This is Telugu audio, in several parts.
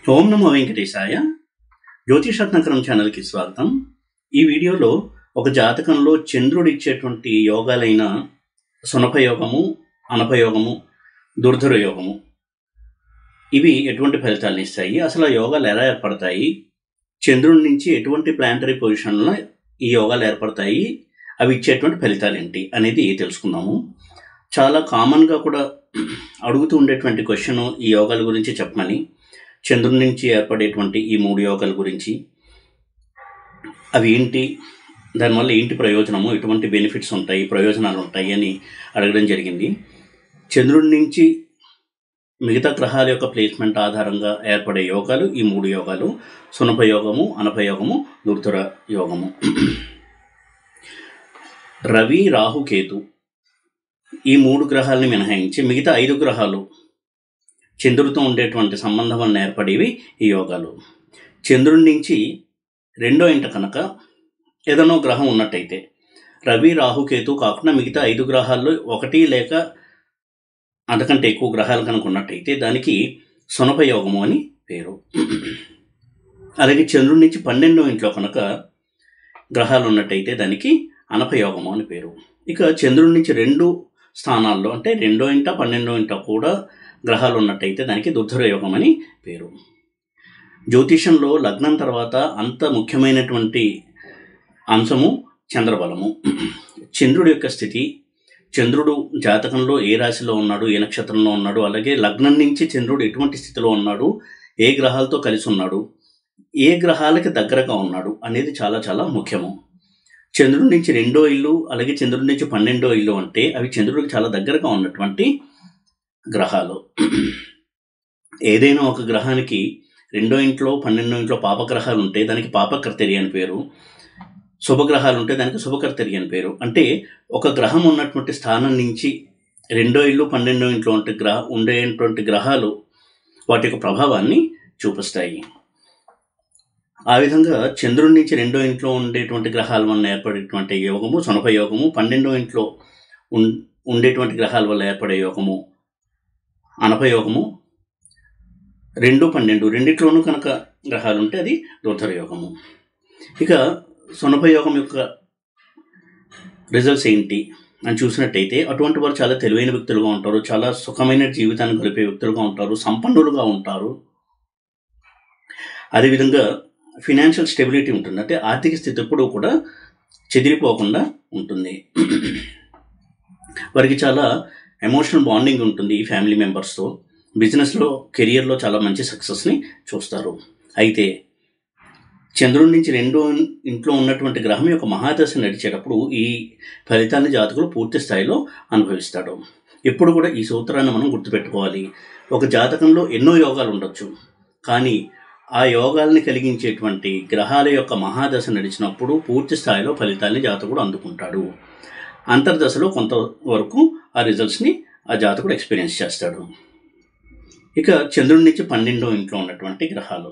ఓం నమో వెంకటేశాయ. జ్యోతిషరత్నకరం ఛానల్కి స్వాగతం. ఈ వీడియోలో ఒక జాతకంలో చంద్రుడు ఇచ్చేటువంటి యోగాలైన సునపయోగము, అనపయోగము, దుర్ధర యోగము ఇవి ఎటువంటి ఫలితాలను ఇస్తాయి, అసలు ఆ యోగాలు ఎలా ఏర్పడతాయి, చంద్రుడి నుంచి ఎటువంటి ప్లానటరీ పొజిషన్లో ఈ యోగాలు ఏర్పడతాయి, అవి ఇచ్చేటువంటి ఫలితాలు ఏంటి అనేది తెలుసుకుందాము. చాలా కామన్గా కూడా అడుగుతూ ఉండేటువంటి క్వశ్చన్ ఈ యోగాల గురించి చెప్పమని, చంద్రుడి నుంచి ఏర్పడేటువంటి ఈ 3 యోగాల గురించి, అవి ఏంటి, దానివల్ల ఏంటి ప్రయోజనము, ఎటువంటి బెనిఫిట్స్ ఉంటాయి, ప్రయోజనాలు ఉంటాయి అని అడగడం జరిగింది. చంద్రుడి నుంచి మిగతా గ్రహాల యొక్క ప్లేస్మెంట్ ఆధారంగా ఏర్పడే యోగాలు ఈ 3 యోగాలు: సునపయోగము, అనపయోగము, దుర్ధర యోగము. రవి, రాహు, కేతు ఈ 3 గ్రహాలని మినహాయించి మిగతా 5 గ్రహాలు చంద్రుడితో ఉండేటువంటి సంబంధం వలన ఏర్పడేవి ఈ యోగాలు. చంద్రుడి నుంచి 2వ ఇంట కనుక ఏదైనా గ్రహం ఉన్నట్టయితే, రవి, రాహు, కేతు కాకుండా మిగతా 5 గ్రహాల్లో 1 లేక అంతకంటే ఎక్కువ గ్రహాలు కనుక ఉన్నట్టయితే దానికి సునపయోగము అని పేరు. అలాగే చంద్రుడి నుంచి 12వ ఇంట్లో కనుక గ్రహాలు ఉన్నట్టయితే దానికి అనపయోగము అని పేరు. ఇక చంద్రుడి నుంచి 2 స్థానాల్లో అంటే 2వ ఇంట 12వ ఇంట కూడా గ్రహాలు ఉన్నట్టయితే దానికి దుర్ధర యోగం అని పేరు. జ్యోతిషంలో లగ్నం తర్వాత అంత ముఖ్యమైనటువంటి అంశము చంద్రబలము. చంద్రుడి యొక్క స్థితి, చంద్రుడు జాతకంలో ఏ రాశిలో ఉన్నాడు, ఏ నక్షత్రంలో ఉన్నాడు, అలాగే లగ్నం నుంచి చంద్రుడు ఎటువంటి స్థితిలో ఉన్నాడు, ఏ గ్రహాలతో కలిసి ఉన్నాడు, ఏ గ్రహాలకి దగ్గరగా ఉన్నాడు అనేది చాలా చాలా ముఖ్యము. చంద్రుడి నుంచి 2వ ఇల్లు, అలాగే చంద్రుడి నుంచి 12వ ఇల్లు అంటే అవి చంద్రుడికి చాలా దగ్గరగా ఉన్నటువంటి గ్రహాలు. ఏదైనా ఒక గ్రహానికి 2వ ఇంట్లో 12వ ఇంట్లో పాపగ్రహాలు ఉంటే దానికి పాపకర్తరి అని పేరు, శుభగ్రహాలు ఉంటే దానికి శుభకర్తరి అని పేరు. అంటే ఒక గ్రహం ఉన్నటువంటి స్థానం నుంచి 2వ ఇల్లు 12వ ఇంట్లో ఉండేటువంటి గ్రహాలు వాటి యొక్క ప్రభావాన్ని చూపిస్తాయి. ఆ విధంగా చంద్రుడి నుంచి 2వ ఇంట్లో ఉండేటువంటి గ్రహాల వల్ల ఏర్పడేటువంటి యోగము సునపయోగము, 12వ ఇంట్లో ఉండేటువంటి గ్రహాల వల్ల ఏర్పడే యోగము అనపయోగము, 2, 12 రెండిట్లోనూ కనుక గ్రహాలు ఉంటే అది దుర్ధర యోగము. ఇక సునపయోగం యొక్క రిజల్ట్స్ ఏంటి అని చూసినట్టయితే అటువంటి వారు చాలా తెలివైన వ్యక్తులుగా ఉంటారు, చాలా సుఖమైన జీవితాన్ని గడిపే వ్యక్తులుగా ఉంటారు, సంపన్నులుగా ఉంటారు. అదేవిధంగా ఫినాన్షియల్ స్టెబిలిటీ ఉంటుంది, అంటే ఆర్థిక స్థితి ఎప్పుడూ కూడా చెదిరిపోకుండా ఉంటుంది. వారికి చాలా ఎమోషనల్ బాండింగ్ ఉంటుంది ఈ ఫ్యామిలీ మెంబర్స్తో. బిజినెస్లో, కెరియర్లో చాలా మంచి సక్సెస్ని చూస్తారు. అయితే చంద్రుడి నుంచి 2వ ఇంట్లో ఉన్నటువంటి గ్రహం యొక్క మహాదశ నడిచేటప్పుడు ఈ ఫలితాన్ని జాతకులు పూర్తి స్థాయిలో అనుభవిస్తాడు. ఎప్పుడు కూడా ఈ సూత్రాన్ని మనం గుర్తుపెట్టుకోవాలి. ఒక జాతకంలో ఎన్నో యోగాలు ఉండొచ్చు, కానీ ఆ యోగాల్ని కలిగించేటువంటి గ్రహాల యొక్క మహాదశ నడిచినప్పుడు పూర్తి స్థాయిలో ఫలితాన్ని జాతకుడు అందుకుంటాడు. అంతర్దశలో కొంతవరకు ఆ రిజల్ట్స్ని ఆ జాతకుడు ఎక్స్పీరియన్స్ చేస్తాడు. ఇక చంద్రుడి నుంచి 12వ ఇంట్లో ఉన్నటువంటి గ్రహాలు,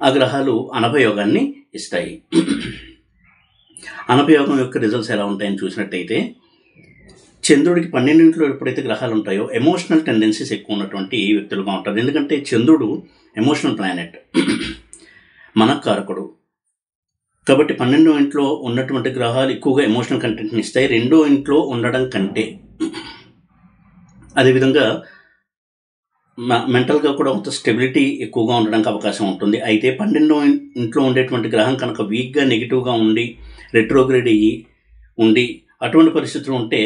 ఆ గ్రహాలు అనపయోగాన్ని ఇస్తాయి. అనపయోగం యొక్క రిజల్ట్స్ ఎలా ఉంటాయని చూసినట్టయితే, చంద్రుడికి 12వ ఇంట్లో ఎప్పుడైతే గ్రహాలు ఉంటాయో ఎమోషనల్ టెండెన్సీస్ ఎక్కువ ఉన్నటువంటి వ్యక్తులుగా ఉంటారు. ఎందుకంటే చంద్రుడు ఎమోషనల్ ప్లానెట్, మనఃకారకుడు. కాబట్టి 12వ ఇంట్లో ఉన్నటువంటి గ్రహాలు ఎక్కువగా ఎమోషనల్ కంటెంట్ని ఇస్తాయి 2వ ఇంట్లో ఉండడం కంటే. అదేవిధంగా మెంటల్గా కూడా కొంత స్టెబిలిటీ ఎక్కువగా ఉండడానికి అవకాశం ఉంటుంది. అయితే 12వ ఇంట్లో ఉండేటువంటి గ్రహం కనుక వీక్గా, నెగిటివ్గా ఉండి, రెట్రోగ్రేడ్ ఉండి అటువంటి పరిస్థితులు ఉంటే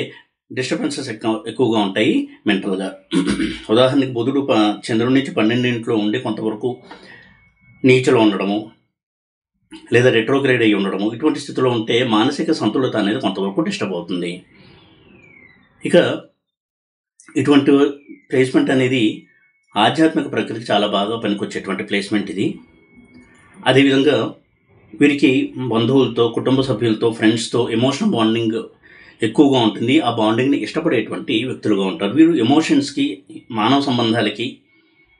డిస్టర్బెన్సెస్ ఎక్కువగా ఉంటాయి మెంటల్గా. ఉదాహరణకి బుధుడు చంద్రుడి నుంచి 12వ ఇంట్లో ఉండి కొంతవరకు నీచలో ఉండడము లేదా రెట్రోగ్రేడ్ అయ్యి ఉండడము, ఇటువంటి స్థితిలో ఉంటే మానసిక సంతులత అనేది కొంతవరకు డిస్టర్బ్ అవుతుంది. ఇక ఇటువంటి ప్లేస్మెంట్ అనేది ఆధ్యాత్మిక ప్రకృతికి చాలా బాగా పనికొచ్చేటువంటి ప్లేస్మెంట్ ఇది. అదేవిధంగా వీరికి బంధువులతో, కుటుంబ సభ్యులతో, ఫ్రెండ్స్తో ఎమోషనల్ బాండింగ్ ఎక్కువగా ఉంటుంది. ఆ బాండింగ్ని ఇష్టపడేటువంటి వ్యక్తులుగా ఉంటారు. వీరు ఎమోషన్స్కి, మానవ సంబంధాలకి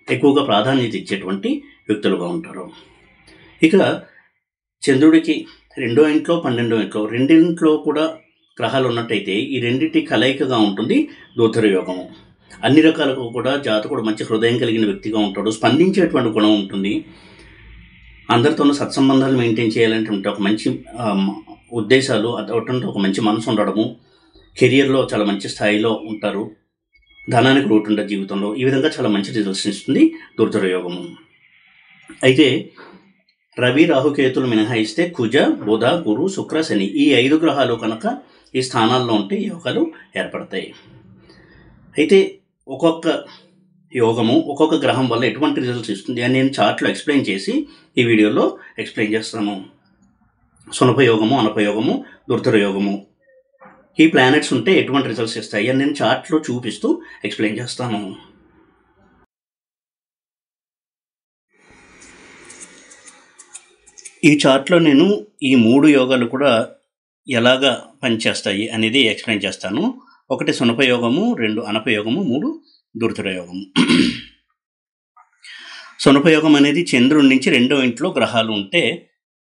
ఎక్కువగా ప్రాధాన్యత ఇచ్చేటువంటి వ్యక్తులుగా ఉంటారు. ఇక చంద్రుడికి 2వ ఇంట్లో 12వ ఇంట్లో రెండింట్లో కూడా గ్రహాలు ఉన్నట్టయితే ఈ రెండింటి కలయికగా ఉంటుంది దుర్ధర యోగము. అన్ని రకాలకు కూడా జాతకుడు మంచి హృదయం కలిగిన వ్యక్తిగా ఉంటాడు, స్పందించేటువంటి గుణం ఉంటుంది, అందరితోనూ సత్సంబంధాలు మెయింటైన్ చేయాలంటే ఒక మంచి ఉద్దేశాలు, అటువంటి ఒక మంచి మనసు ఉండడము, కెరియర్లో చాలా మంచి స్థాయిలో ఉంటారు, ధనానికి లోటు ఉండదు జీవితంలో. ఈ విధంగా చాలా మంచి రిజల్ట్స్ ఇస్తుంది దుర్ధర యోగము. అయితే రవి రాహుకేతులు మినహాయిస్తే కుజ బుధ గురు శుక్ర శని ఈ 5 గ్రహాలు కనుక ఈ స్థానాల్లో ఉంటే యోగాలు ఏర్పడతాయి. అయితే ఒక్కొక్క యోగము ఒక్కొక్క గ్రహం వల్ల ఎటువంటి రిజల్ట్స్ ఇస్తుంది అని నేను చార్ట్లో ఎక్స్ప్లెయిన్ చేసి ఈ వీడియోలో ఎక్స్ప్లెయిన్ చేస్తాను. సునపయోగము, అనపయోగము, దుర్ధర యోగము, ఈ ప్లానెట్స్ ఉంటే ఎటువంటి రిజల్ట్స్ ఇస్తాయి అని నేను చార్ట్లో చూపిస్తూ ఎక్స్ప్లెయిన్ చేస్తాను. ఈ చార్ట్లో నేను ఈ 3 యోగాలు కూడా ఎలాగా పనిచేస్తాయి అనేది ఎక్స్ప్లెయిన్ చేస్తాను. 1 సునపయోగము, 2 అనపయోగము, 3 దుర్ధర యోగము. సునపయోగం అనేది చంద్రుడి నుంచి 2వ ఇంట్లో గ్రహాలు ఉంటే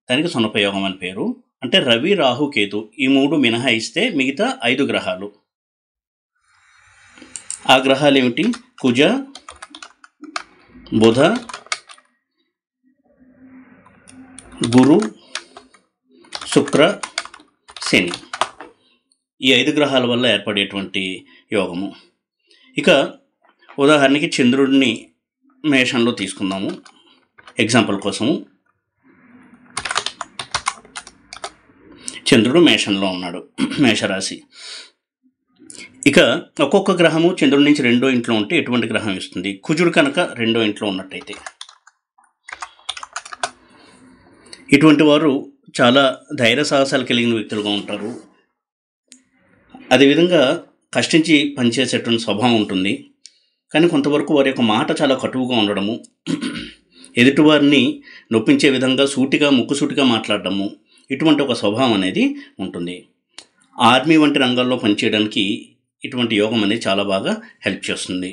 దానికి సునపయోగం అని పేరు. అంటే రవి రాహు కేతు ఈ 3 మినహాయిస్తే మిగతా 5 గ్రహాలు. ఆ గ్రహాలు ఏమిటి? కుజ బుధ గురు శుక్ర శని ఈ 5 గ్రహాల వల్ల ఏర్పడేటువంటి యోగము. ఇక ఉదాహరణకి చంద్రుడిని మేషంలో తీసుకుందాము ఎగ్జాంపుల్ కోసము. చంద్రుడు మేషంలో ఉన్నాడు, మేషరాశి. ఇక ఒక్కొక్క గ్రహము చంద్రుడి నుంచి 2వ ఇంట్లో ఉంటే ఎటువంటి గ్రహం ఇస్తుంది? కుజుడు కనుక 2వ ఇంట్లో ఉన్నట్టయితే ఇటువంటి వారు చాలా ధైర్య సాహసాలు కలిగిన వ్యక్తులుగా ఉంటారు. అదేవిధంగా కష్టించి పనిచేసేటువంటి స్వభావం ఉంటుంది. కానీ కొంతవరకు వారి యొక్క మాట చాలా కటువుగా ఉండడము, ఎదుటివారిని నొప్పించే విధంగా సూటిగా ముక్కుసూటిగా మాట్లాడడము, ఇటువంటి ఒక స్వభావం అనేది ఉంటుంది. ఆర్మీ వంటి రంగాల్లో పనిచేయడానికి ఇటువంటి యోగం అనేది చాలా బాగా హెల్ప్ చేస్తుంది.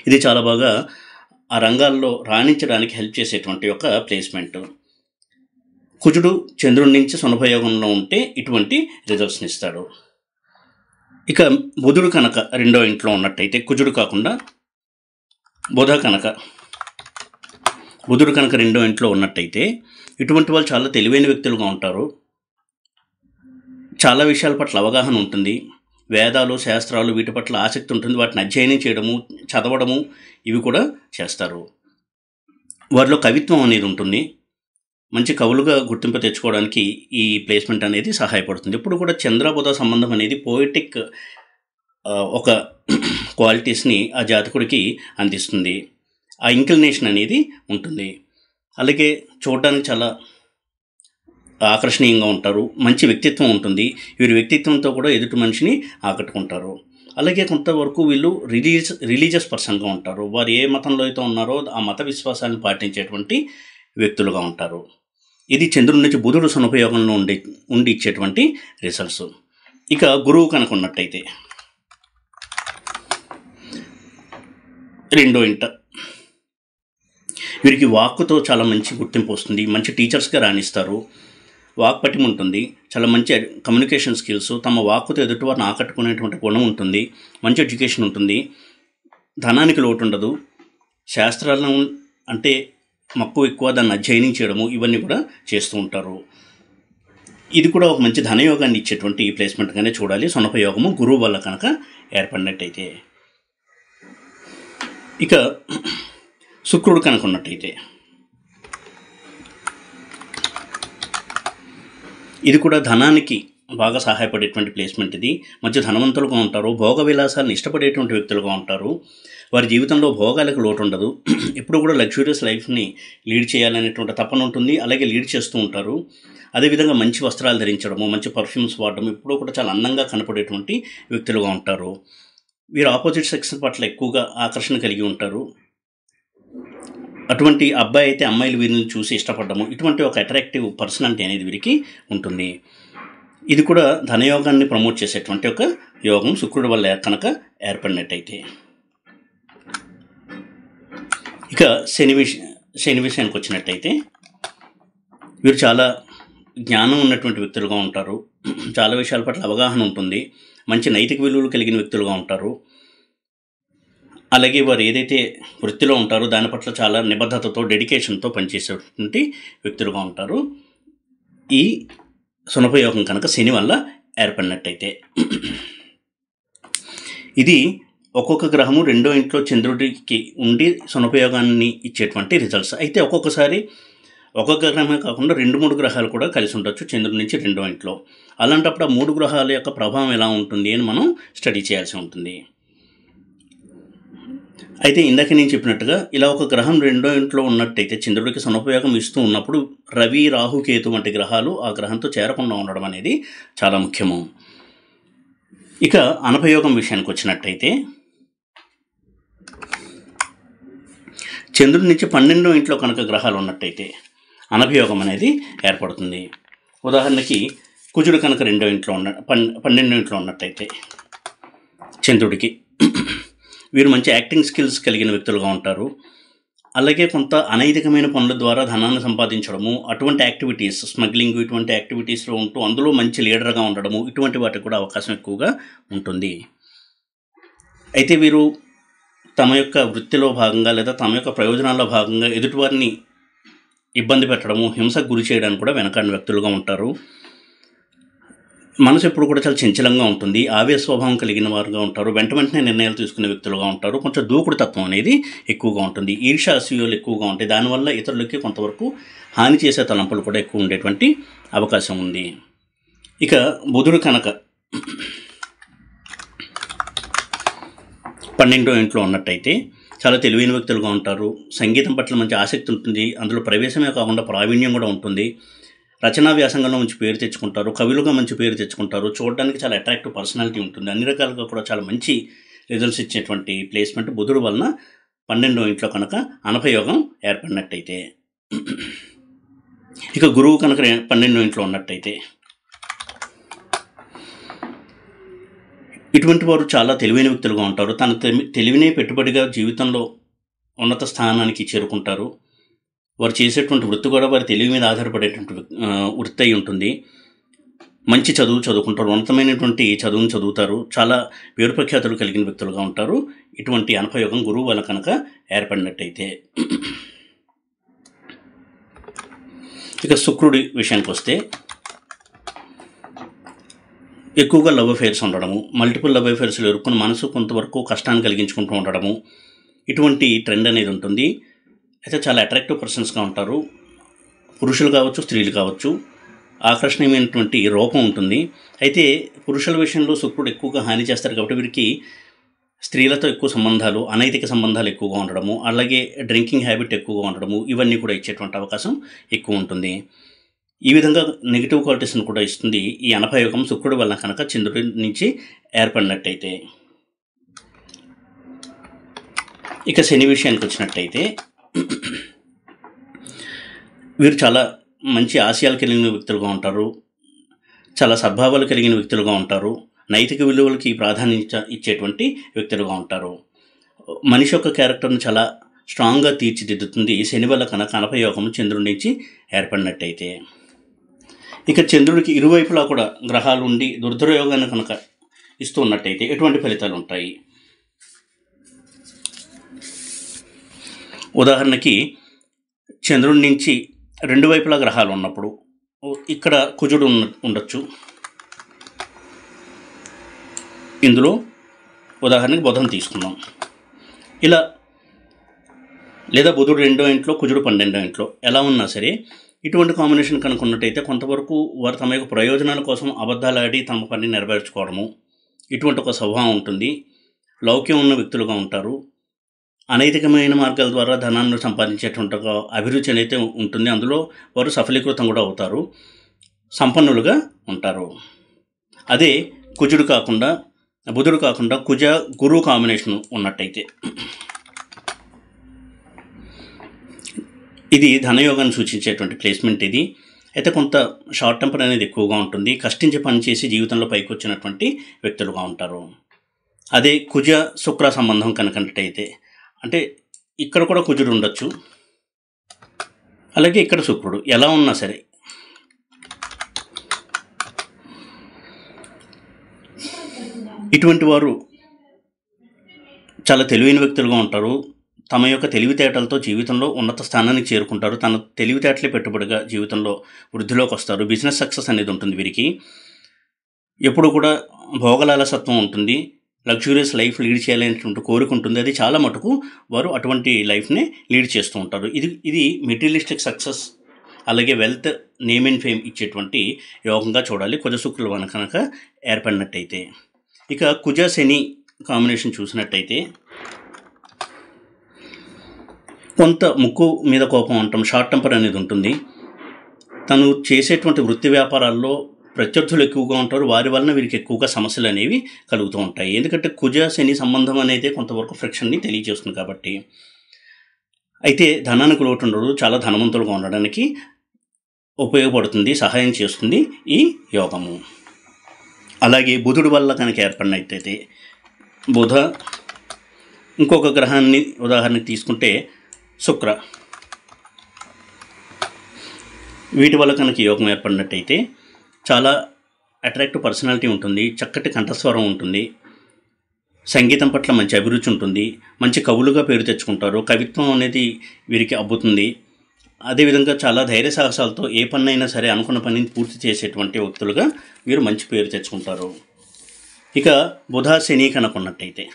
ఇది చాలా బాగా ఆ రంగాల్లో రాణించడానికి హెల్ప్ చేసేటువంటి ఒక ప్లేస్మెంట్. కుజుడు చంద్రుడి నుంచి సునపయోగంలో ఉంటే ఇటువంటి రిజల్ట్స్ని ఇస్తాడు. ఇక బుధుడు కనుక 2వ ఇంట్లో ఉన్నట్టయితే, కుజుడు కాకుండా బుధుడు కనుక 2వ ఇంట్లో ఉన్నట్టయితే ఇటువంటి వాళ్ళు చాలా తెలివైన వ్యక్తులుగా ఉంటారు. చాలా విషయాల పట్ల అవగాహన ఉంటుంది. వేదాలు, శాస్త్రాలు వీటి పట్ల ఆసక్తి ఉంటుంది. వాటిని అధ్యయనం చేయడము, చదవడము ఇవి కూడా చేస్తారు. వారిలో కవిత్వం అనేది ఉంటుంది. మంచి కవులుగా గుర్తింపు తెచ్చుకోవడానికి ఈ ప్లేస్మెంట్ అనేది సహాయపడుతుంది. ఇప్పుడు కూడా చంద్రబుధ సంబంధం అనేది పోయిటిక్ ఒక క్వాలిటీస్ని ఆ జాతకుడికి అందిస్తుంది. ఆ ఇంక్లినేషన్ అనేది ఉంటుంది. అలాగే చూడడానికి చాలా ఆకర్షణీయంగా ఉంటారు, మంచి వ్యక్తిత్వం ఉంటుంది. వీరి వ్యక్తిత్వంతో కూడా ఎదుటి మనిషిని ఆకట్టుకుంటారు. అలాగే కొంతవరకు వీళ్ళు రిలీజియస్ పర్సన్గా ఉంటారు. వారు ఏ మతంలో అయితే ఉన్నారో ఆ మత విశ్వాసాన్ని పాటించేటువంటి వ్యక్తులుగా ఉంటారు. ఇది చంద్రుడి నుంచి బుధుడు సునపయోగంలో ఉండి ఇచ్చేటువంటి రిజల్ట్స్. ఇక గురువు కనుక ఉన్నట్టయితే 2వ ఇంట వీరికి వాక్కుతో చాలా మంచి గుర్తింపు వస్తుంది. మంచి టీచర్స్గా రాణిస్తారు. వాక్పటిమ ఉంటుంది. చాలా మంచి కమ్యూనికేషన్ స్కిల్స్, తమ వాక్కుతో ఎదుటివారిని ఆకట్టుకునేటువంటి గుణం ఉంటుంది. మంచి ఎడ్యుకేషన్ ఉంటుంది. ధనానికి లోటు ఉండదు. శాస్త్రాలను అంటే మక్కువ ఎక్కువ, దాన్ని అధ్యయనం చేయడము ఇవన్నీ కూడా చేస్తూ ఉంటారు. ఇది కూడా ఒక మంచి ధనయోగాన్ని ఇచ్చేటువంటి ప్లేస్మెంట్గానే చూడాలి. సునపయోగము గురువు వల్ల కనుక ఏర్పడినట్టయితే. ఇక శుక్రుడు కనుక ఉన్నట్టయితే ఇది కూడా ధనానికి బాగా సహాయపడేటువంటి ప్లేస్మెంట్. ఇది మంచి ధనవంతులుగా ఉంటారు. భోగ విలాసాలను ఇష్టపడేటువంటి వ్యక్తులుగా ఉంటారు. వారి జీవితంలో భోగాలకు లోటు ఉండదు. ఎప్పుడు కూడా లగ్జూరియస్ లైఫ్ని లీడ్ చేయాలనేటువంటి తపన ఉంటుంది. అలాగే లీడ్ చేస్తూ ఉంటారు. అదేవిధంగా మంచి వస్త్రాలు ధరించడము, మంచి పర్ఫ్యూమ్స్ వాడడం ఎప్పుడూ కూడా చాలా అందంగా కనపడేటువంటి వ్యక్తులుగా ఉంటారు. వీరు ఆపోజిట్ సెక్స్ పట్ల ఎక్కువగా ఆకర్షణ కలిగి ఉంటారు. అటువంటి అబ్బాయి అయితే అమ్మాయిలు వీరిని చూసి ఇష్టపడము, ఇటువంటి ఒక అట్రాక్టివ్ పర్సనాలిటీ అనేది వీరికి ఉంటుంది. ఇది కూడా ధనయోగాన్ని ప్రమోట్ చేసేటువంటి ఒక యోగం శుక్రుడి వల్ల కనుక ఏర్పడినట్టయితే. ఇక శని విషయానికి వచ్చినట్టయితే వీరు చాలా జ్ఞానం ఉన్నటువంటి వ్యక్తులుగా ఉంటారు, చాలా విషయాల పట్ల అవగాహన ఉంటుంది, మంచి నైతిక విలువలు కలిగిన వ్యక్తులుగా ఉంటారు. అలాగే వారు ఏదైతే వృత్తిలో ఉంటారో దాని పట్ల చాలా నిబద్ధతతో, డెడికేషన్తో పనిచేసేటువంటి వ్యక్తులుగా ఉంటారు. ఈ సునపయోగం కనుక శని వల్ల ఏర్పడినట్టయితే, ఇది ఒక్కొక్క గ్రహము రెండో ఇంట్లో చంద్రుడికి ఉండి సునపయోగాన్ని ఇచ్చేటువంటి రిజల్ట్స్. అయితే ఒక్కొక్కసారి ఒక్కొక్క గ్రహమే కాకుండా 2-3 గ్రహాలు కూడా కలిసి ఉండొచ్చు చంద్రుడి నుంచి రెండో ఇంట్లో. అలాంటప్పుడు ఆ 3 గ్రహాల యొక్క ప్రభావం ఎలా ఉంటుంది అని మనం స్టడీ చేయాల్సి ఉంటుంది. అయితే ఇందాక నేను చెప్పినట్టుగా ఇలా ఒక గ్రహం రెండో ఇంట్లో ఉన్నట్టయితే చంద్రుడికి సునపయోగం ఇస్తూ ఉన్నప్పుడు రవి, రాహు, కేతు వంటి గ్రహాలు ఆ గ్రహంతో చేరకుండా ఉండడం అనేది చాలా ముఖ్యము. ఇక అనపయోగం విషయానికి వచ్చినట్టయితే చంద్రుడి నుంచి 12వ ఇంట్లో కనుక గ్రహాలు ఉన్నట్టయితే అనపయోగం అనేది ఏర్పడుతుంది. ఉదాహరణకి కుజుడు కనుక 2వ ఇంట్లో 12వ ఇంట్లో ఉన్నట్టయితే చంద్రుడికి, వీరు మంచి యాక్టింగ్ స్కిల్స్ కలిగిన వ్యక్తులుగా ఉంటారు. అలాగే కొంత అనైతికమైన పనుల ద్వారా ధనాన్ని సంపాదించడము, అటువంటి యాక్టివిటీస్, స్మగ్లింగ్ ఇటువంటి యాక్టివిటీస్లో ఉంటూ అందులో మంచి లీడర్గా ఉండడము, ఇటువంటి వాటికి కూడా అవకాశం ఎక్కువగా ఉంటుంది. అయితే వీరు తమ యొక్క వృత్తిలో భాగంగా లేదా తమ యొక్క ప్రయోజనాల్లో భాగంగా ఎదుటివారిని ఇబ్బంది పెట్టడము, హింసకు గురి చేయడానికి కూడా వెనకాడిన వ్యక్తులుగా ఉంటారు. మనసు ఎప్పుడు కూడా చాలా చంచలంగా ఉంటుంది, ఆవేశ స్వభావం కలిగిన వారుగా ఉంటారు, వెంటనే నిర్ణయాలు తీసుకునే వ్యక్తులుగా ఉంటారు. కొంచెం దూకుడు తత్వం అనేది ఎక్కువగా ఉంటుంది, ఈర్ష్య అసూయలు ఎక్కువగా ఉంటాయి. దానివల్ల ఇతరులకి కొంతవరకు హాని చేసే తలంపులు కూడా ఎక్కువ ఉండేటువంటి అవకాశం ఉంది. ఇక బుధుడు కనుక 12వ ఇంట్లో ఉన్నట్టయితే చాలా తెలివైన వ్యక్తులుగా ఉంటారు, సంగీతం పట్ల మంచి ఆసక్తి ఉంటుంది, అందులో ప్రవేశమే కాకుండా ప్రావీణ్యం కూడా ఉంటుంది, రచనా వ్యాసంగంలో మంచి పేరు తెచ్చుకుంటారు, కవులుగా మంచి పేరు తెచ్చుకుంటారు, చూడడానికి చాలా అట్రాక్టివ్ పర్సనాలిటీ ఉంటుంది, అన్ని రకాలుగా కూడా చాలా మంచి రిజల్ట్స్ ఇచ్చేటువంటి ప్లేస్మెంట్ బుధుడు వలన 12వ ఇంట్లో కనుక అనపయోగం ఏర్పడినట్టయితే. ఇక గురువు కనుక 12వ ఇంట్లో ఉన్నట్టయితే ఇటువంటి వారు చాలా తెలివైన వ్యక్తులుగా ఉంటారు, తన తెలివినే పెట్టుబడిగా జీవితంలో ఉన్నత స్థానానికి చేరుకుంటారు. వారు చేసేటువంటి వృత్తి కూడా వారి తెలివి మీద ఆధారపడేటువంటి వృత్తి అయి ఉంటుంది. మంచి చదువు చదువుకుంటారు, ఉన్నతమైనటువంటి చదువును చదువుతారు, చాలా పేరు ప్రఖ్యాతులు కలిగిన వ్యక్తులుగా ఉంటారు. ఇటువంటి అనపయోగం గురువు వల్ల కనుక ఏర్పడినట్టయితే. ఇక శుక్రుడి విషయానికి వస్తే ఎక్కువగా లవ్ అఫేర్స్ ఉండడము, మల్టిపుల్ లవ్ అఫేర్స్లో ఎరుక్కుని మనసు కొంతవరకు కష్టాన్ని కలిగించుకుంటూ ఉండడము, ఇటువంటి ట్రెండ్ అనేది ఉంటుంది. అయితే చాలా అట్రాక్టివ్ పర్సన్స్గా ఉంటారు, పురుషులు కావచ్చు, స్త్రీలు కావచ్చు, ఆకర్షణీయమైనటువంటి రూపం ఉంటుంది. అయితే పురుషుల విషయంలో శుక్రుడు ఎక్కువగా హాని చేస్తారు కాబట్టి వీరికి స్త్రీలతో ఎక్కువ సంబంధాలు, అనైతిక సంబంధాలు ఎక్కువగా ఉండడము, అలాగే డ్రింకింగ్ హ్యాబిట్ ఎక్కువగా ఉండడము, ఇవన్నీ కూడా ఇచ్చేటువంటి అవకాశం ఎక్కువ ఉంటుంది. ఈ విధంగా నెగిటివ్ క్వాలిటీస్ని కూడా ఇస్తుంది ఈ అనపయోగం శుక్రుడు వలన కనుక చంద్రుడి నుంచి ఏర్పడినట్టయితే. ఇక శని విషయానికి వచ్చినట్టయితే వీరు చాలా మంచి ఆశయాలు కలిగిన వ్యక్తులుగా ఉంటారు, చాలా సద్భావాలు కలిగిన వ్యక్తులుగా ఉంటారు, నైతిక విలువలకి ప్రాధాన్యత ఇచ్చేటువంటి వ్యక్తులుగా ఉంటారు. మనిషి యొక్క క్యారెక్టర్ను చాలా స్ట్రాంగ్గా తీర్చిదిద్దుతుంది శని వల్ల కనుక అనపయోగం చంద్రుడి నుంచి ఏర్పడినట్టయితే. ఇక చంద్రుడికి ఇరువైపులా కూడా గ్రహాలు ఉండి దుర్దయోగాన్ని కనుక ఇస్తూ ఉన్నట్టయితే ఎటువంటి ఫలితాలు ఉంటాయి? ఉదాహరణకి చంద్రుడి నుంచి 2 వైపులా గ్రహాలు ఉన్నప్పుడు ఇక్కడ కుజుడు ఉండొచ్చు, ఇందులో ఉదాహరణకి బుధం తీసుకుందాం, ఇలా లేదా బుధుడు 2వ ఇంట్లో, కుజుడు 12వ ఇంట్లో ఎలా ఉన్నా సరే ఇటువంటి కాంబినేషన్ కనుక ఉన్నట్టయితే కొంతవరకు వారు తమ యొక్క ప్రయోజనాల కోసం అబద్ధాలు ఆడి తమ పని నెరవేర్చుకోవడము, ఇటువంటి ఒక స్వభావం ఉంటుంది. లౌక్యం ఉన్న వ్యక్తులుగా ఉంటారు, అనైతికమైన మార్గాల ద్వారా ధనాన్ని సంపాదించేటువంటి ఒక అభిరుచి అనేది ఉంటుంది, అందులో వారు సఫలీకృతం కూడా అవుతారు, సంపన్నులుగా ఉంటారు. అదే బుధుడు కాకుండా కుజ గురువు కాంబినేషన్ ఉన్నట్టయితే ఇది ధనయోగాన్ని సూచించేటువంటి ప్లేస్మెంట్ ఇది. అయితే కొంత షార్ట్ టెంపర్ అనేది ఎక్కువగా ఉంటుంది, కష్టించి పనిచేసి జీవితంలో పైకి వచ్చినటువంటి వ్యక్తులుగా ఉంటారు. అదే కుజ శుక్ర సంబంధం కనుకనట్టయితే అంటే ఇక్కడ కూడా కుజుడు ఉండొచ్చు, అలాగే ఇక్కడ శుక్రుడు ఎలా ఉన్నా సరే ఇటువంటి వారు చాలా తెలివైన వ్యక్తులుగా ఉంటారు. తమ యొక్క తెలివితేటలతో జీవితంలో ఉన్నత స్థానానికి చేరుకుంటారు. తన తెలివితేటలే పెట్టుబడిగా జీవితంలో వృద్ధిలోకి వస్తారు. బిజినెస్ సక్సెస్ అనేది ఉంటుంది వీరికి. ఎప్పుడు కూడా భోగలాలసత్వం ఉంటుంది. లగ్జూరియస్ లైఫ్ లీడ్ చేయాలనేటువంటి కోరిక ఉంటుంది. అది చాలా మటుకు వారు అటువంటి లైఫ్ని లీడ్ చేస్తూ ఉంటారు. ఇది మెటీరియలిస్టిక్ సక్సెస్, అలాగే వెల్త్, నేమ్ అండ్ ఫేమ్ ఇచ్చేటువంటి యోగంగా చూడాలి కుజ శుక్రులు కనుక ఏర్పడినట్టయితే. ఇక కుజ శని కాంబినేషన్ చూసినట్టయితే కొంత ముక్కు మీద కోపం అంటాం, షార్ట్ టెంపర్ అనేది ఉంటుంది. తను చేసేటువంటి వృత్తి వ్యాపారాల్లో ప్రత్యర్థులు ఎక్కువగా ఉంటారు. వారి వలన వీరికి ఎక్కువగా సమస్యలు అనేవి కలుగుతూ ఉంటాయి. ఎందుకంటే కుజ శని సంబంధం అనేది కొంతవరకు ఫ్రిక్షన్ని తెలియజేస్తుంది కాబట్టి. అయితే ధనానికి లోటు ఉండదు. చాలా ధనవంతులుగా ఉండడానికి ఉపయోగపడుతుంది, సహాయం చేస్తుంది ఈ యోగము. అలాగే బుధుడి వల్ల కనుక ఏర్పడినట్టయితే, బుధ, ఇంకొక గ్రహాన్ని ఉదాహరణకి తీసుకుంటే శుక్ర, వీటి వల్ల కనుక యోగం ఏర్పడినట్టయితే చాలా అట్రాక్టివ్ పర్సనాలిటీ ఉంటుంది, చక్కటి కంఠస్వరం ఉంటుంది, సంగీతం పట్ల మంచి అభిరుచి ఉంటుంది, మంచి కవులుగా పేరు తెచ్చుకుంటారు, కవిత్వం అనేది వీరికి అబ్బుతుంది. అదేవిధంగా చాలా ధైర్య సాహసాలతో ఏ పనైనా సరే అనుకున్న పనిని పూర్తి చేసేటువంటి వ్యక్తులుగా వీరు మంచి పేరు తెచ్చుకుంటారు. ఇక బుధ శని కనుకున్నట్టయితే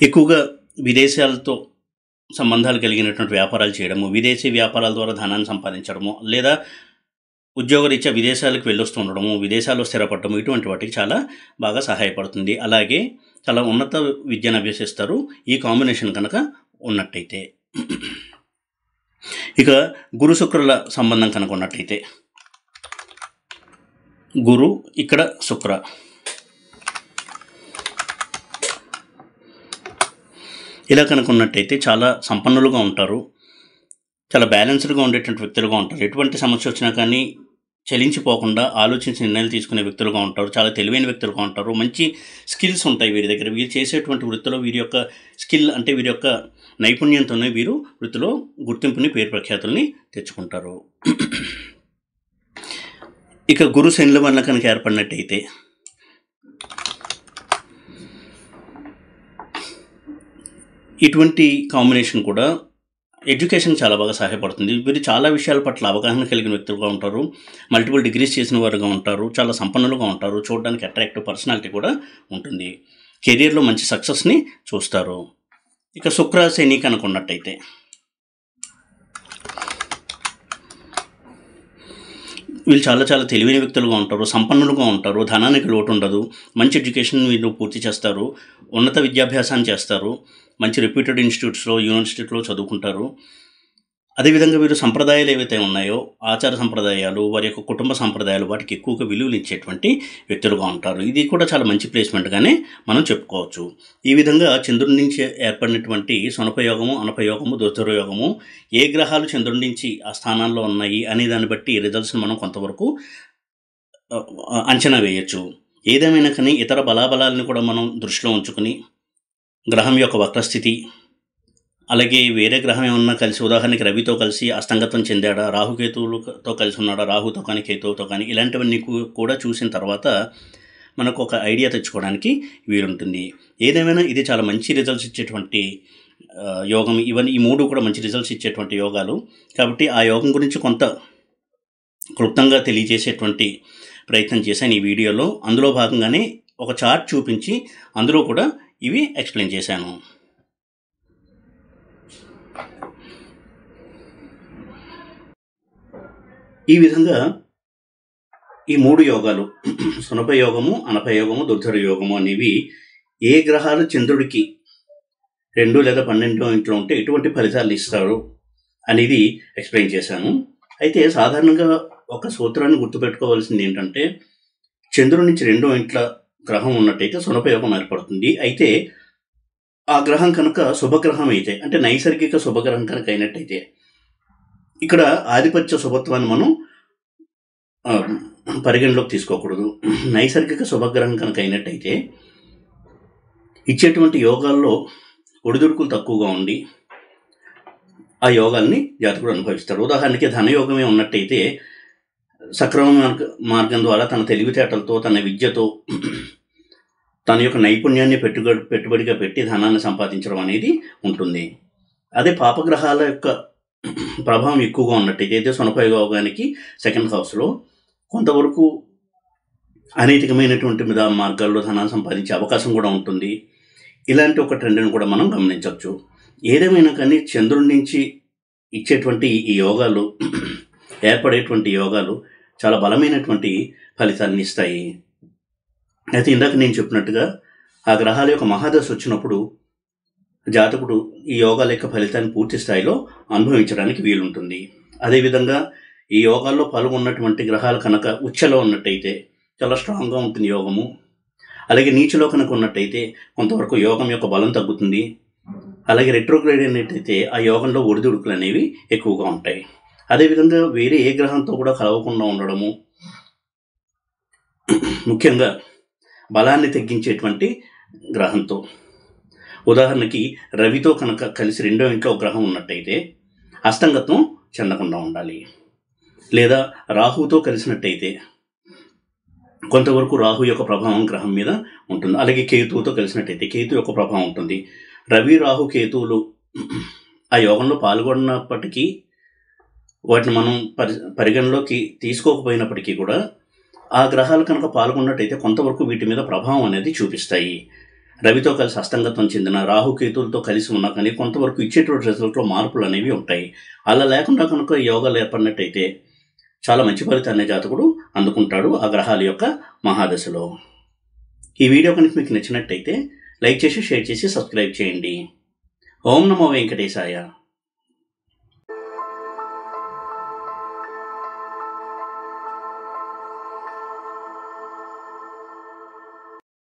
ఎక్కువగా విదేశాలతో సంబంధాలు కలిగినటువంటి వ్యాపారాలు చేయడము, విదేశీ వ్యాపారాల ద్వారా ధనాన్ని సంపాదించడము, లేదా ఉద్యోగరీత్యా విదేశాలకు వెళ్ళొస్తూ ఉండడము, విదేశాల్లో స్థిరపడటము, ఇటువంటి వాటికి చాలా బాగా సహాయపడుతుంది. అలాగే చాలా ఉన్నత విద్యను అభ్యసిస్తారు ఈ కాంబినేషన్ కనుక ఉన్నట్టయితే. ఇక గురు శుక్రుల సంబంధం కనుక ఉన్నట్టయితే, గురు ఇక్కడ శుక్ర, ఇలా కనుక ఉన్నట్టయితే చాలా సంపన్నులుగా ఉంటారు, చాలా బ్యాలెన్స్డ్గా ఉండేటువంటి వ్యక్తులుగా ఉంటారు. ఎటువంటి సమస్య వచ్చినా కానీ చలించిపోకుండా ఆలోచించి నిర్ణయాలు తీసుకునే వ్యక్తులుగా ఉంటారు. చాలా తెలివైన వ్యక్తులుగా ఉంటారు. మంచి స్కిల్స్ ఉంటాయి వీరి దగ్గర. వీరు చేసేటువంటి వృత్తిలో వీరి యొక్క స్కిల్ అంటే వీరి యొక్క నైపుణ్యంతోనే వీరు వృత్తిలో గుర్తింపుని, పేరు ప్రఖ్యాతుల్ని తెచ్చుకుంటారు. ఇక గురు శనుల వల్ల కనుక ఏర్పడినట్టయితే ఇటువంటి కాంబినేషన్ కూడా ఎడ్యుకేషన్ చాలా బాగా సహాయపడుతుంది. వీరు చాలా విషయాల పట్ల అవగాహన కలిగిన వ్యక్తులుగా ఉంటారు, మల్టిపుల్ డిగ్రీస్ చేసిన వారుగా ఉంటారు, చాలా సంపన్నులుగా ఉంటారు, చూడడానికి అట్రాక్టివ్ పర్సనాలిటీ కూడా ఉంటుంది, కెరీర్లో మంచి సక్సెస్ని చూస్తారు. ఇక శుక్ర శని కనుకున్నట్టయితే వీళ్ళు చాలా చాలా తెలివైన వ్యక్తులుగా ఉంటారు, సంపన్నులుగా ఉంటారు, ధనానికి లోటు ఉండదు, మంచి ఎడ్యుకేషన్ వీళ్ళు పూర్తి చేస్తారు, ఉన్నత విద్యాభ్యాసాన్ని చేస్తారు, మంచి రెప్యూటెడ్ ఇన్స్టిట్యూట్స్లో, యూనివర్సిటీలో చదువుకుంటారు. అదేవిధంగా వీరు సంప్రదాయాలు ఏవైతే ఉన్నాయో, ఆచార సంప్రదాయాలు, వారి యొక్క కుటుంబ సంప్రదాయాలు, వాటికి ఎక్కువగా విలువలు ఇచ్చేటువంటి వ్యక్తులుగా ఉంటారు. ఇది కూడా చాలా మంచి ప్లేస్మెంట్గానే మనం చెప్పుకోవచ్చు. ఈ విధంగా చంద్రుడి నుంచి ఏర్పడినటువంటి సునపయోగము, అనపయోగము, దుర్ధరయోగము, ఏ గ్రహాలు చంద్రుడి నుంచి ఆ స్థానాల్లో ఉన్నాయి అనే దాన్ని బట్టి రిజల్ట్స్ని మనం కొంతవరకు అంచనా వేయచ్చు. ఏదేమైనా కానీ ఇతర బలాబలాలను కూడా మనం దృష్టిలో ఉంచుకుని గ్రహం యొక్క వక్రస్థితి, అలాగే వేరే గ్రహం ఏమన్నా కలిసి, ఉదాహరణకి రవితో కలిసి అస్తంగత్వం చెందాడా, రాహుకేతువులతో కలిసి ఉన్నాడా, రాహుతో కానీ కేతువుతో కానీ, ఇలాంటివన్నీ కూడా చూసిన తర్వాత మనకు ఒక ఐడియా తెచ్చుకోవడానికి వీలుంటుంది. ఏదేమైనా ఇది చాలా మంచి రిజల్ట్స్ ఇచ్చేటువంటి యోగం. ఈ మూడు కూడా మంచి రిజల్ట్స్ ఇచ్చేటువంటి యోగాలు కాబట్టి ఆ యోగం గురించి కొంత క్లుప్తంగా తెలియజేసేటువంటి ప్రయత్నం చేశాను ఈ వీడియోలో. అందులో భాగంగానే ఒక చార్ట్ చూపించి అందులో కూడా ఇవి ఎక్స్ప్లెయిన్ చేశాను. ఈ విధంగా ఈ మూడు యోగాలు, సునపయోగము, అనపయోగము, దుర్ధర యోగము అనేవి ఏ గ్రహాలు చంద్రుడికి 2 లేదా 12వ ఇంట్లో ఉంటే ఎటువంటి ఫలితాలు ఇస్తారు అనేది ఎక్స్ప్లెయిన్ చేశాను. అయితే సాధారణంగా ఒక సూత్రాన్ని గుర్తుపెట్టుకోవాల్సింది ఏంటంటే, చంద్రుడి నుంచి 2వ ఇంట్లో గ్రహం ఉన్నట్టయితే సునపయోగం ఏర్పడుతుంది. అయితే ఆ గ్రహం కనుక శుభగ్రహం అయితే, అంటే నైసర్గిక శుభగ్రహం కనుక అయినట్టయితే, ఇక్కడ ఆధిపత్య శుభత్వాన్ని మనం పరిగణలోకి తీసుకోకూడదు. నైసర్గిక శుభగ్రహం కనుక అయినట్టయితే ఇచ్చేటువంటి యోగాల్లో ఒడిదుడుకులు తక్కువగా ఉండి ఆ యోగాల్ని జాతకుడు అనుభవిస్తాడు. ఉదాహరణకి ధనయోగమే ఉన్నట్టయితే సక్రమ మార్గం ద్వారా తన తెలివితేటలతో, తన విద్యతో, తన యొక్క నైపుణ్యాన్ని పెట్టుబడిగా పెట్టి ధనాన్ని సంపాదించడం అనేది ఉంటుంది. అదే పాపగ్రహాల యొక్క ప్రభావం ఎక్కువగా ఉన్నట్టయితే, అయితే శునప యోగానికి సెకండ్ హౌస్లో కొంతవరకు అనైతికమైనటువంటి మార్గాల్లో ధనాన్ని సంపాదించే అవకాశం కూడా ఉంటుంది. ఇలాంటి ఒక ట్రెండ్ని కూడా మనం గమనించవచ్చు. ఏదేమైనా కానీ చంద్రుడి నుంచి ఇచ్చేటువంటి ఈ యోగాలు, ఏర్పడేటువంటి యోగాలు చాలా బలమైనటువంటి ఫలితాన్ని ఇస్తాయి. అయితే ఇందాక నేను చెప్పినట్టుగా ఆ గ్రహాల యొక్క మహాదశ వచ్చినప్పుడు జాతకుడు ఈ యోగాల యొక్క ఫలితాన్ని పూర్తి స్థాయిలో అనుభవించడానికి వీలుంటుంది. అదేవిధంగా ఈ యోగాల్లో పాల్గొన్నటువంటి గ్రహాలు కనుక ఉచ్చలో ఉన్నట్టయితే చాలా స్ట్రాంగ్గా ఉంటుంది యోగము. అలాగే నీచులో కనుక ఉన్నట్టయితే కొంతవరకు యోగం యొక్క బలం తగ్గుతుంది. అలాగే రెట్రోగ్రేడ్ అయినట్టయితే ఆ యోగంలో ఒడిదుడుకులు అనేవి ఎక్కువగా ఉంటాయి. అదేవిధంగా వేరే ఏ గ్రహంతో కూడా కలవకుండా ఉండడము, ముఖ్యంగా బలాన్ని తగ్గించేటువంటి గ్రహంతో, ఉదాహరణకి రవితో కనుక కలిసి రెండో ఇంట్లో గ్రహం ఉన్నట్టయితే అస్తంగత్వం చెందకుండా ఉండాలి. లేదా రాహుతో కలిసినట్టయితే కొంతవరకు రాహు యొక్క ప్రభావం గ్రహం మీద ఉంటుంది. అలాగే కేతువుతో కలిసినట్టయితే కేతు యొక్క ప్రభావం ఉంటుంది. రవి, రాహు, కేతువులు ఆ యోగంలో పాల్గొన్నప్పటికీ వాటిని మనం పరిగణలోకి తీసుకోకపోయినప్పటికీ కూడా ఆ గ్రహాలు కనుక పాల్గొన్నట్టయితే కొంతవరకు వీటి మీద ప్రభావం అనేది చూపిస్తాయి. రవితో కలిసి అస్తంగత్వం చెందిన, రాహుకేతులతో కలిసి ఉన్నా కానీ కొంతవరకు ఇచ్చేటువంటి రిజల్ట్లో మార్పులు అనేవి ఉంటాయి. అలా లేకుండా కనుక యోగాలు ఏర్పడినట్టయితే చాలా మంచి ఫలితాన్ని జాతకుడు అందుకుంటాడు ఆ గ్రహాల యొక్క మహాదశలో. ఈ వీడియో కనుక మీకు నచ్చినట్టయితే లైక్ చేసి, షేర్ చేసి, సబ్స్క్రైబ్ చేయండి. ఓం నమో వెంకటేశాయ.